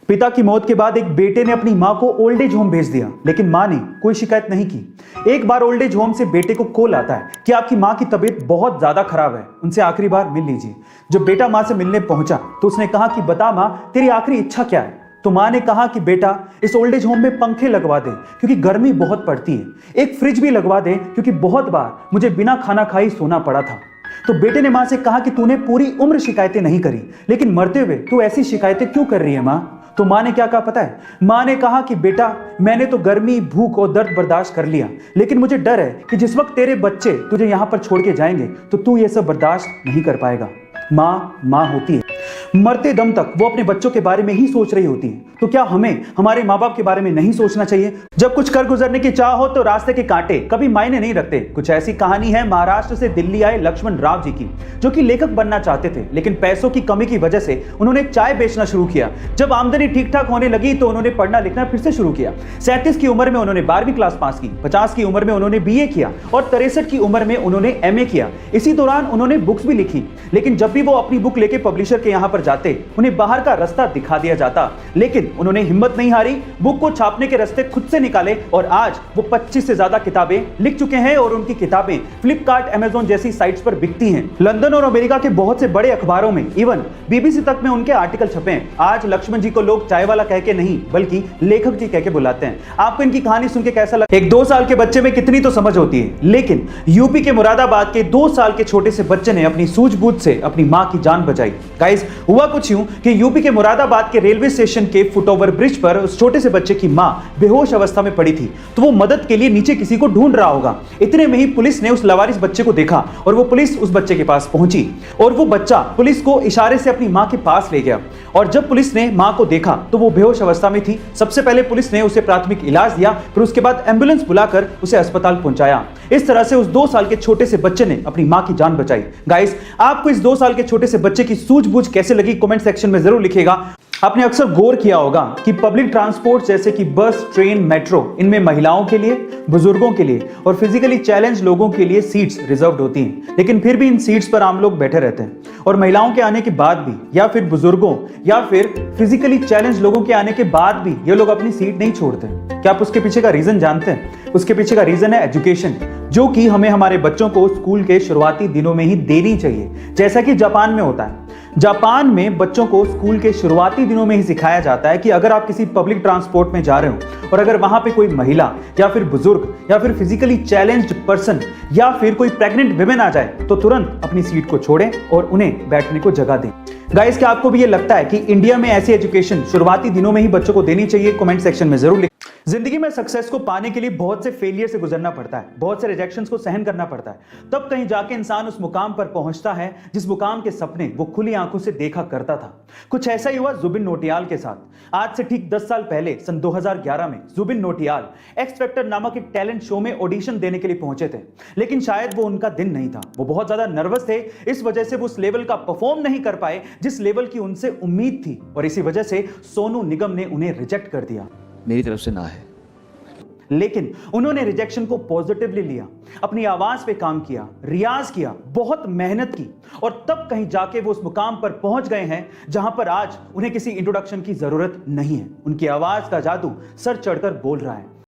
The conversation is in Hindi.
पिता की मौत के बाद एक बेटे ने अपनी मां को ओल्ड एज होम भेज दिया, लेकिन मां ने कोई शिकायत नहीं की। एक बार ओल्ड एज होम से बेटे को कॉल आता है कि आपकी मां की तबीयत बहुत ज्यादा खराब है, उनसे आखिरी बार मिल लीजिए। जब बेटा मां से मिलने पहुंचा तो उसने कहा कि बता मां, तेरी आखिरी इच्छा क्या है? तो मां ने कहा कि बेटा, इस ओल्ड एज होम में पंखे लगवा दे क्योंकि गर्मी बहुत पड़ती है। एक फ्रिज भी लगवा दे क्योंकि बहुत बार मुझे बिना खाना खाए सोना पड़ा था। तो बेटे ने मां से कहा कि तूने पूरी उम्र शिकायतें नहीं करी, लेकिन मरते हुए तू ऐसी शिकायतें क्यों कर रही है मां? तो मां ने क्या कहा पता है? मां ने कहा कि बेटा, मैंने तो गर्मी, भूख और दर्द बर्दाश्त कर लिया, लेकिन मुझे डर है कि जिस वक्त तेरे बच्चे तुझे यहां पर छोड़ के जाएंगे तो तू ये सब बर्दाश्त नहीं कर पाएगा। मां होती है, मरते दम तक वो अपने बच्चों के बारे में ही सोच रही होती है। तो क्या हमें हमारे माँ बाप के बारे में नहीं सोचना चाहिए? जब कुछ कर गुजरने की चाह हो तो रास्ते के कांटे कभी मायने नहीं रखते। कुछ ऐसी कहानी है महाराष्ट्र से दिल्ली आए लक्ष्मण राव जी की, जो कि लेखक बनना चाहते थे, लेकिन पैसों की कमी की वजह से उन्होंने चाय बेचना शुरू किया। जब आमदनी ठीक ठाक होने लगी तो उन्होंने पढ़ना लिखना फिर से शुरू किया। 37 की उम्र में उन्होंने 12वीं क्लास पास की, 50 की उम्र में उन्होंने BA किया और 63 की उम्र में उन्होंने MA किया। इसी दौरान उन्होंने बुक्स भी लिखी, लेकिन जब भी वो अपनी बुक लेके पब्लिशर के यहां पर जाते उन्हें बाहर का रास्ता दिखा दिया जाता, लेकिन उन्होंने हिम्मत नहीं हारी, बुक को छापने के रास्ते खुद से निकाले और आज वो 25 से ज्यादा किताबें लिख चुके हैं और उनकी किताबें फ्लिपकार्ट, अमेज़न जैसी साइट्स पर बिकती हैं। लंदन और अमेरिका के बहुत से बड़े अखबारों में, इवन BBC तक में उनके आर्टिकल छपे हैं। आज लक्ष्मण जी को लोग चाय वाला कह के नहीं बल्कि लेखक जी कह के बुलाते हैं। आपको इनकी कहानी सुन के कैसा लगा? एक 2 साल के बच्चे में कितनी तो समझ होती है, लेकिन यूपी के मुरादाबाद के 2 साल के छोटे से बच्चे ने अपनी सूझबूझ से अपनी मां की जान बचाई। गाइस, हुआ कुछ यूं कि यूपी के मुरादाबाद के रेलवे स्टेशन के फुटओवर ब्रिज पर उस छोटे से बच्चे की मां बेहोश अवस्था में पड़ी थी, तो वो मदद के लिए नीचे किसी को ढूंढ रहा होगा। इतने में ही पुलिस ने उस लवारिस बच्चे को देखा और वो पुलिस उस बच्चे के पास पहुंची और वो बच्चा पुलिस को इशारे से अपनी मां के पास ले गया। और जब पुलिस ने मां को देखा तो वो बेहोश अवस्था में थी। सबसे पहले पुलिस ने उसे प्राथमिक इलाज दिया, फिर उसके बाद एम्बुलेंस बुलाकर उसे अस्पताल पहुंचाया। इस तरह से उस 2 साल के छोटे से बच्चे ने अपनी मां की जान बचाई। गाइस, आपको इस 2 साल के छोटे से बच्चे की सूझबूझ कैसे लगी कमेंट सेक्शन में जरूर लिखिएगा। आपने अक्सर गौर किया होगा कि पब्लिक ट्रांसपोर्ट जैसे कि बस, ट्रेन, मेट्रो, इनमें महिलाओं के लिए, बुजुर्गों के लिए और फिजिकली चैलेंज लोगों के लिए सीट्स रिजर्व्ड होती हैं, लेकिन फिर भी इन सीट्स पर आम लोग बैठे रहते हैं। और महिलाओं के आने के बाद भी, या फिर बुजुर्गों या फिर फिजिकली चैलेंज लोगों के आने के बाद भी ये लोग अपनी सीट नहीं छोड़ते। क्या आप उसके पीछे का रीजन जानते हैं? उसके पीछे का रीजन है एजुकेशन, जो कि हमें हमारे बच्चों को स्कूल के शुरुआती दिनों में ही देनी चाहिए, जैसा कि जापान में होता है। जापान में बच्चों को स्कूल के शुरुआती दिनों में ही सिखाया जाता है कि अगर आप किसी पब्लिक ट्रांसपोर्ट में जा रहे हो और अगर वहां पे कोई महिला या फिर बुजुर्ग या फिर फिजिकली चैलेंज्ड पर्सन या फिर कोई प्रेग्नेंट विमेन आ जाए तो तुरंत अपनी सीट को छोड़ें और उन्हें बैठने को जगह दें। गाइस, क्या आपको भी ये लगता है कि इंडिया में ऐसी एजुकेशन शुरुआती दिनों में ही बच्चों को देनी चाहिए? कमेंट सेक्शन में जरूर लिखें। जिंदगी में सक्सेस को पाने के लिए बहुत से फेलियर से गुजरना पड़ता है, बहुत से रिजेक्शंस को सहन करना पड़ता है, तब कहीं जाके इंसान उस मुकाम पर पहुंचता है जिस मुकाम के सपने वो खुली आंखों से देखा करता था। कुछ ऐसा ही हुआ जुबिन नौटियाल के साथ। आज से ठीक 10 साल पहले सन 2011 में जुबिन नौटियाल एक्स फैक्टर नामक एक टैलेंट शो में ऑडिशन देने के लिए पहुंचे थे, लेकिन शायद वो उनका दिन नहीं था। वो बहुत ज्यादा नर्वस थे, इस वजह से वो उस लेवल का परफॉर्म नहीं कर पाए जिस लेवल की उनसे उम्मीद थी, और इसी वजह से सोनू निगम ने उन्हें रिजेक्ट कर दिया। मेरी तरफ से ना है, लेकिन उन्होंने रिजेक्शन को पॉजिटिवली लिया, अपनी आवाज पे काम किया, रियाज किया, बहुत मेहनत की और तब कहीं जाके वो उस मुकाम पर पहुंच गए हैं जहां पर आज उन्हें किसी इंट्रोडक्शन की जरूरत नहीं है। उनकी आवाज का जादू सर चढ़कर बोल रहा है।